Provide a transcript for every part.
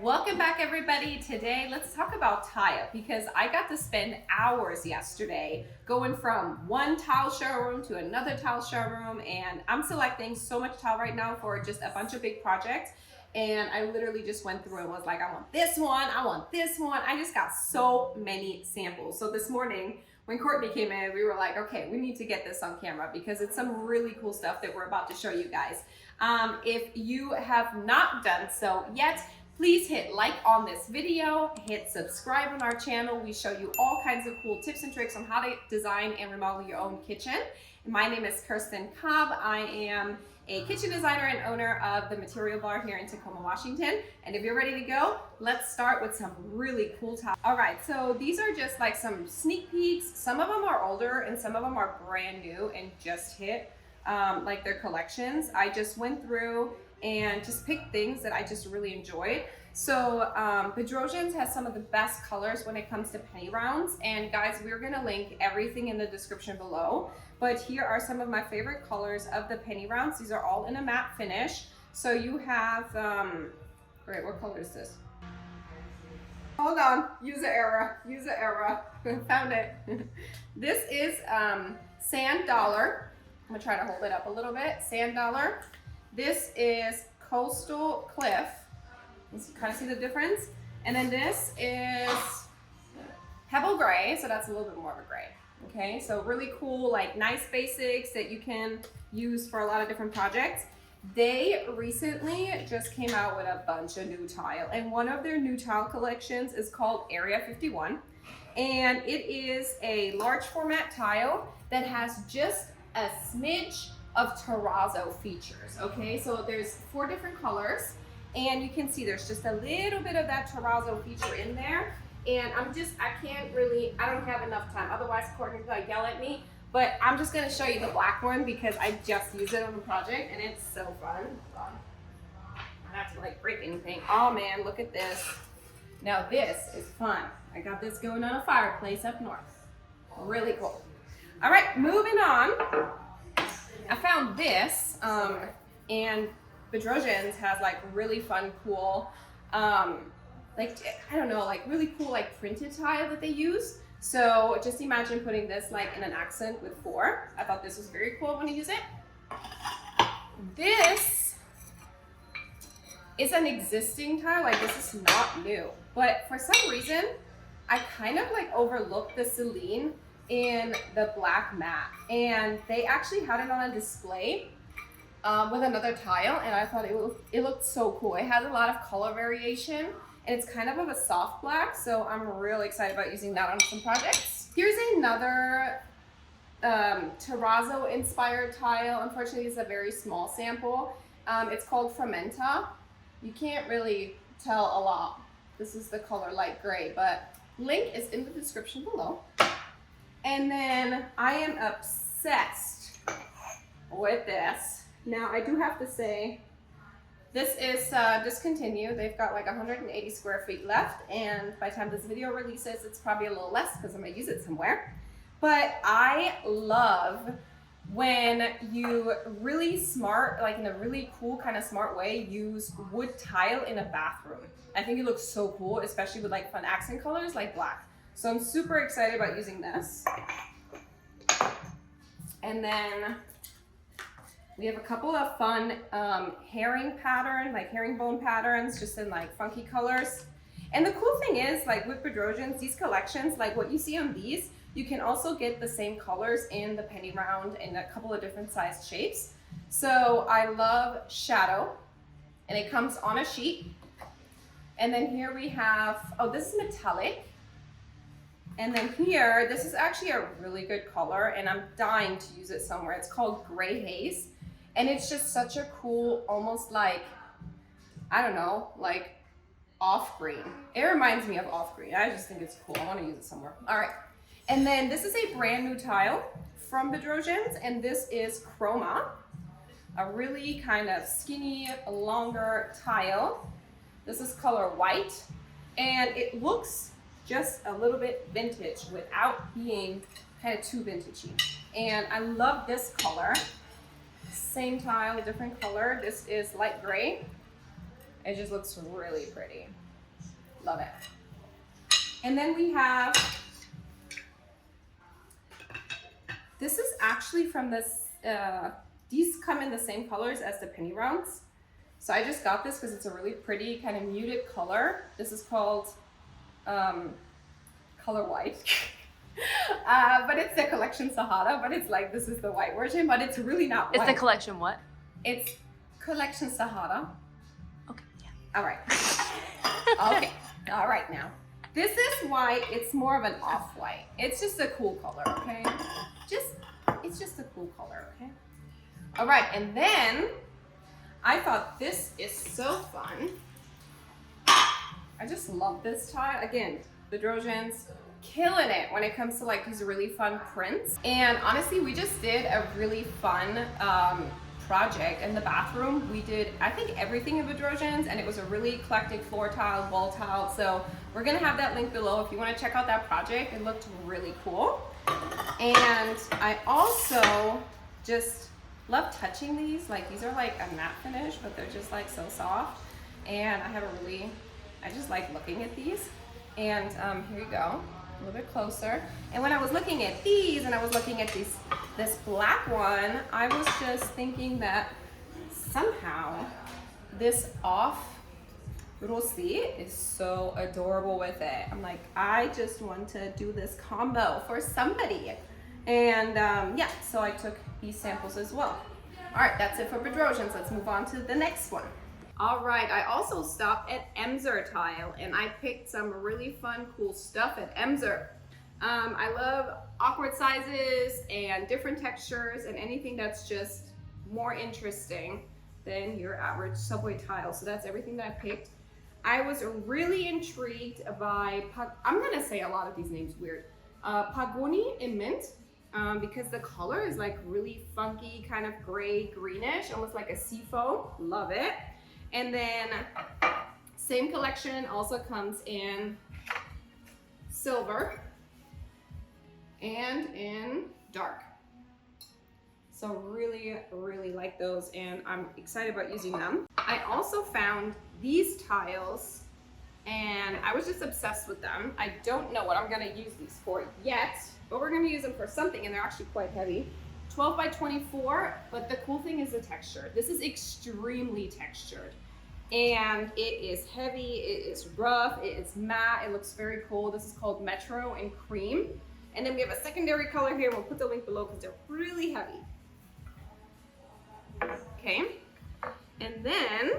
Welcome back, everybody. Today let's talk about tile because I got to spend hours yesterday going from one tile showroom to another tile showroom, and I'm selecting so much tile right now for just a bunch of big projects. And I literally just went through and was like, I want this one, I want this one. I just got so many samples. So this morning when Courtney came in, we were like, okay, we need to get this on camera because it's some really cool stuff that we're about to show you guys. If you have not done so yet, please hit like on this video, hit subscribe on our channel. We show you all kinds of cool tips and tricks on how to design and remodel your own kitchen. My name is Kirsten Cobb. I am a kitchen designer and owner of the Material Bar here in Tacoma, Washington. And if you're ready to go, let's start with some really cool tiles. All right, so these are just like some sneak peeks. Some of them are older and some of them are brand new and just hit like their collections. I just went through and just pick things that I just really enjoyed. So Bedrosian has some of the best colors when it comes to penny rounds, and guys, we're gonna link everything in the description below, but here are some of my favorite colors of the penny rounds. These are all in a matte finish. So you have wait, what color is this? Hold on, user error, found it. This is Sand Dollar. I'm gonna try to hold it up a little bit. Sand Dollar. This is Coastal Cliff. You kind of see the difference. And then this is Pebble Gray, so that's a little bit more of a gray. Okay, so really cool, like nice basics that you can use for a lot of different projects. They recently just came out with a bunch of new tile, and one of their new tile collections is called Area 51. And it is a large format tile that has just a smidge of terrazzo features. Okay, so there's 4 different colors, and you can see there's just a little bit of that terrazzo feature in there. And I don't have enough time, otherwise Courtney's gonna yell at me, but I'm just gonna show you the black one because I just used it on the project and it's so fun. I don't have to like break anything. Oh man, look at this. Now this is fun. I got this going on a fireplace up north. Really cool. All right, moving on. I found this, and Bedrosian has like really fun, cool, like, I don't know, like really cool, like printed tile that they use. So just imagine putting this like in an accent with 4. I thought this was very cool when you use it. This is an existing tile, like this is not new, but for some reason, I kind of like overlooked the Celine in the black matte, and they actually had it on a display with another tile, and I thought it looked so cool. It has a lot of color variation, and it's kind of a soft black, so I'm really excited about using that on some projects. Here's another terrazzo inspired tile. Unfortunately, it's a very small sample. It's called Fermenta. You can't really tell a lot. This is the color light gray, but link is in the description below. And then I am obsessed with this. Now I do have to say, this is discontinued. They've got like 180 square feet left, and by the time this video releases, it's probably a little less because I'm gonna use it somewhere. But I love when you really smart, like in a really cool kind of smart way, use wood tile in a bathroom. I think it looks so cool, especially with like fun accent colors like black. So I'm super excited about using this. And then we have a couple of fun herringbone patterns, just in like funky colors. And the cool thing is, like with Bedrosian, these collections, like what you see on these, you can also get the same colors in the penny round in a couple of different sized shapes. So I love Shadow, and it comes on a sheet. And then here we have, oh, this is metallic. And then here, this is actually a really good color, and I'm dying to use it somewhere. It's called Gray Haze. And it's just such a cool, almost like, I don't know, like off green. It reminds me of off green. I just think it's cool. I want to use it somewhere. All right. And then this is a brand new tile from Bedrosian, and this is Chroma, a really kind of skinny, longer tile. This is color white, and it looks just a little bit vintage without being kind of too vintagey. And I love this color. Same tile, different color. This is light gray. It just looks really pretty. Love it. And then we have, this is actually from this, these come in the same colors as the penny rounds. So I just got this because it's a really pretty kind of muted color. This is called Color White. But it's the collection Sahara, but it's like, this is the white version, but it's really not white. It's the collection what? It's collection Sahara. Okay, yeah. All right. Okay, all right now. This is white, it's more of an off-white. It's just a cool color, okay? It's just a cool color, okay? All right, and then I thought this is so fun. I just love this tile. Again, Bedrosians killing it when it comes to like these really fun prints. And honestly, we just did a really fun project in the bathroom. We did, I think, everything in Bedrosians, and it was a really eclectic floor tile, wall tile. So we're gonna have that link below if you wanna check out that project. It looked really cool. And I also just love touching these. Like, these are like a matte finish, but they're just like so soft. And I just like looking at these. And here you go, a little bit closer. And when I was looking at these and I was looking at this black one, I was just thinking that somehow this off rosé is so adorable with it. I'm like, I just want to do this combo for somebody. And yeah, so I took these samples as well. All right, that's it for Bedrosians. Let's move on to the next one. All right, I also stopped at Moser Tile and I picked some really fun, cool stuff at Moser. I love awkward sizes and different textures and anything that's just more interesting than your average subway tile. So that's everything that I picked. I was really intrigued by, I'm gonna say a lot of these names weird, Pagoni in mint, because the color is like really funky, kind of gray, greenish, almost like a seafoam. Love it. And then same collection also comes in silver and in dark. So really, really like those, and I'm excited about using them. I also found these tiles and I was just obsessed with them. I don't know what I'm gonna use these for yet, but we're gonna use them for something, and they're actually quite heavy. 12 by 24, but the cool thing is the texture. This is extremely textured, and it is heavy, it is rough, it is matte, it looks very cool. This is called Metro and Cream. And then we have a secondary color here. We'll put the link below because they're really heavy. Okay, and then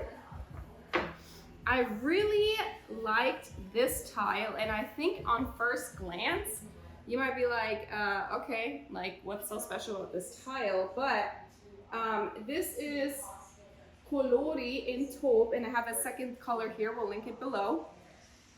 I really liked this tile, and I think on first glance, you might be like, okay, like what's so special about this tile? But this is Colori in taupe, and I have a second color here. We'll link it below.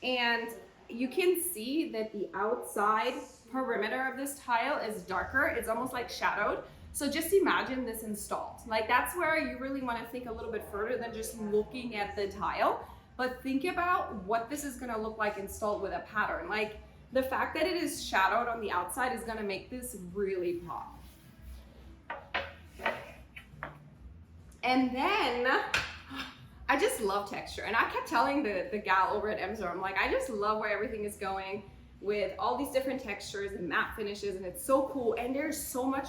And you can see that the outside perimeter of this tile is darker. It's almost like shadowed. So just imagine this installed. Like, that's where you really want to think a little bit further than just looking at the tile. But think about what this is going to look like installed with a pattern. Like, the fact that it is shadowed on the outside is going to make this really pop. And then I just love texture. And I kept telling the gal over at Moser, I'm like, I just love where everything is going with all these different textures and matte finishes, and it's so cool. And there's so much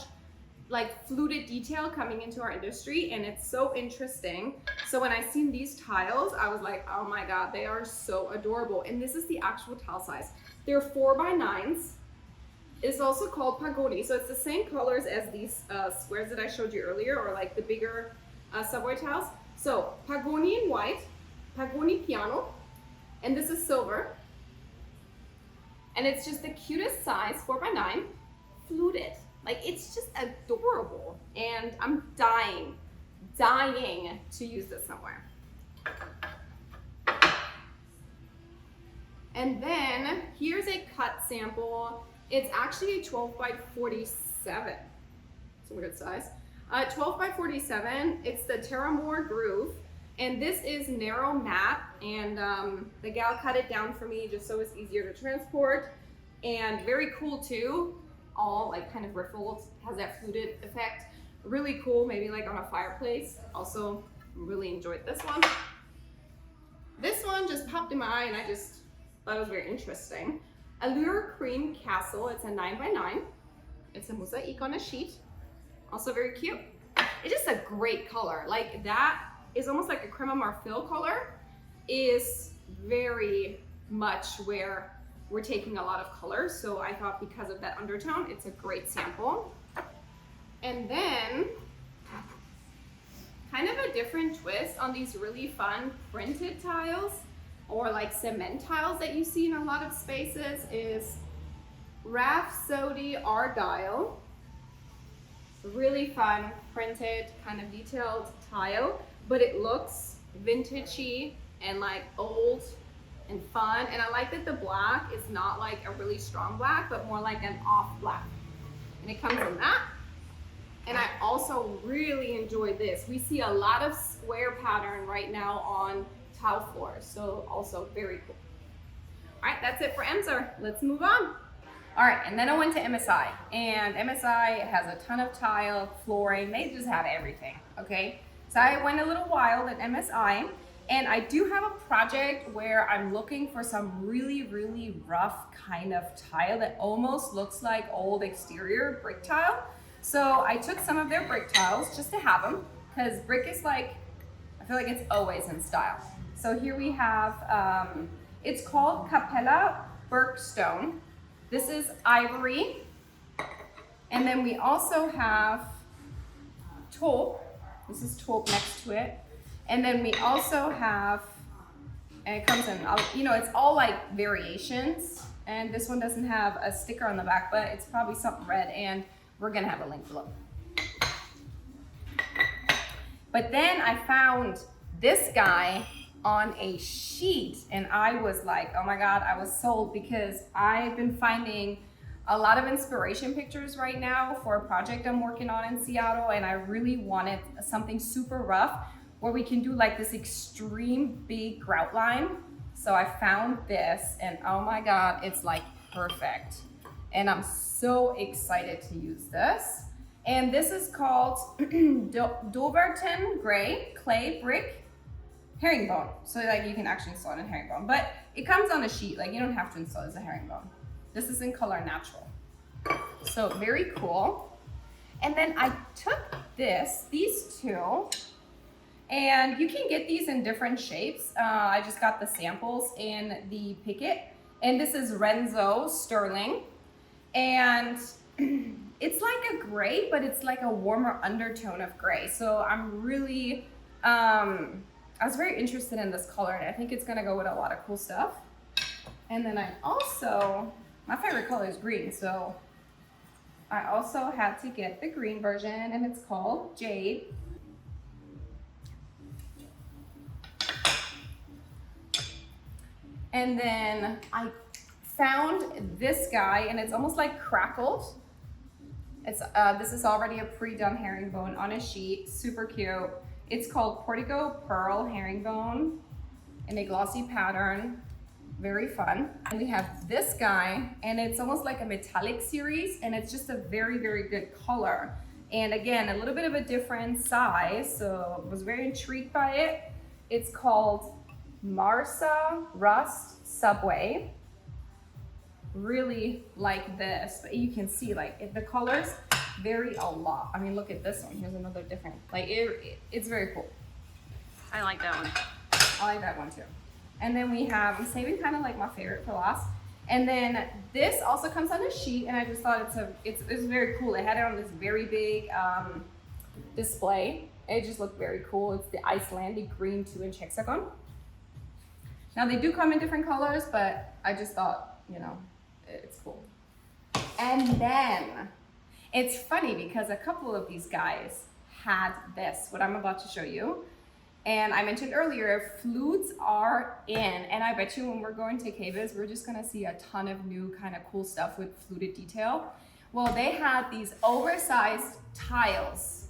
like fluted detail coming into our industry, and it's so interesting. So when I seen these tiles, I was like, oh my God, they are so adorable. And this is the actual tile size. They're 4x9s. It's also called Pagoni. So it's the same colors as these squares that I showed you earlier, or like the bigger subway tiles. So Pagoni in white, Pagoni piano, and this is silver. And it's just the cutest size, 4x9, fluted. Like, it's just adorable. And I'm dying to use this somewhere. And then here's a cut sample. It's actually a 12 by 47. It's a weird size. 12 by 47, it's the Terramore Groove. And this is narrow matte, and the gal cut it down for me just so it's easier to transport. And very cool too, all like kind of riffled, has that fluted effect. Really cool, maybe like on a fireplace. Also really enjoyed this one. This one just popped in my eye, and I just That was very interesting. Allure Cream Castle, it's a 9x9. It's a mosaic on a sheet. Also very cute. It's just a great color. Like that is almost like a creme de marfil color, is very much where we're taking a lot of color. So I thought because of that undertone, it's a great sample. And then kind of a different twist on these really fun printed tiles or like cement tiles that you see in a lot of spaces is Rhapsody Argyle. Really fun printed kind of detailed tile, but it looks vintagey and like old and fun. And I like that the black is not like a really strong black, but more like an off black. And it comes in that. And I also really enjoy this. We see a lot of square pattern right now on tile floors, so also very cool. All right, that's it for Moser. Let's move on. All right, and then I went to MSI, and MSI has a ton of tile, flooring, they just have everything, okay? So I went a little wild at MSI, and I do have a project where I'm looking for some really, really rough kind of tile that almost looks like old exterior brick tile. So I took some of their brick tiles just to have them, because brick is like, I feel like it's always in style. So here we have, it's called Capella Birkstone. This is ivory. And then we also have taupe. This is taupe next to it. And then we also have, and it comes in, you know, it's all like variations. And this one doesn't have a sticker on the back, but it's probably something red, and we're gonna have a link below. But then I found this guy on a sheet, and I was like, oh my God, I was sold, because I've been finding a lot of inspiration pictures right now for a project I'm working on in Seattle, and I really wanted something super rough where we can do like this extreme big grout line. So I found this, and oh my God, it's like perfect. And I'm so excited to use this. And this is called Doverton Gray Clay Brick Herringbone. So like you can actually install it in herringbone, but it comes on a sheet. Like you don't have to install it as a herringbone. This is in color natural. So very cool. And then I took these two, and you can get these in different shapes. I just got the samples in the Picket, and this is Renzo Sterling. And it's like a gray, but it's like a warmer undertone of gray. So I'm really, I was very interested in this color, and I think it's gonna go with a lot of cool stuff. And then I also, my favorite color is green, so I also had to get the green version, and it's called Jade. And then I found this guy, and it's almost like crackled. It's this is already a pre-done herringbone on a sheet, super cute. It's called Portico Pearl Herringbone in a glossy pattern, very fun. And we have this guy, and it's almost like a metallic series, and it's just a very, very good color. And again, a little bit of a different size, so I was very intrigued by it. It's called Marsa Rust Subway. Really like this, but you can see like if the colors vary a lot. I mean, look at this one. Here's another different, like it's very cool. I like that one. I like that one too. And then we have, I'm saving kind of like my favorite for last. And then this also comes on a sheet, and I just thought it's very cool. It had it on this very big display. It just looked very cool. It's the Icelandic green 2-inch hexagon. Now they do come in different colors, but I just thought, you know, it's cool. And then it's funny because a couple of these guys had this, what I'm about to show you. And I mentioned earlier, flutes are in, and I bet you when we're going to KBIS, we're just gonna see a ton of new kind of cool stuff with fluted detail. Well, they had these oversized tiles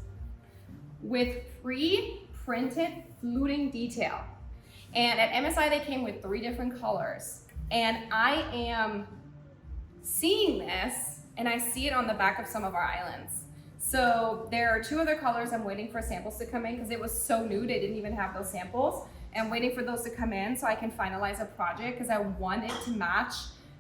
with pre-printed fluting detail. And at MSI, they came with 3 different colors. And I am seeing this, and I see it on the back of some of our islands. So there are 2 other colors I'm waiting for samples to come in, because it was so new, they didn't even have those samples. and waiting for those to come in so I can finalize a project because I want it to match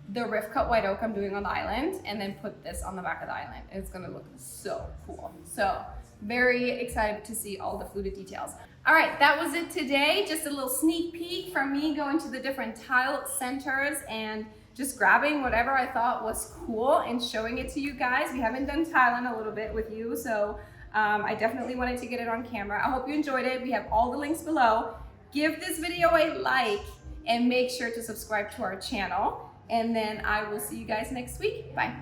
the rift cut white oak I'm doing on the island and then put this on the back of the island. It's gonna look so cool. So very excited to see all the fluted details. All right, that was it today. Just a little sneak peek from me going to the different tile centers and just grabbing whatever I thought was cool and showing it to you guys. We haven't done tile in a little bit with you, so I definitely wanted to get it on camera. I hope you enjoyed it. We have all the links below. Give this video a like and make sure to subscribe to our channel. And then I will see you guys next week. Bye.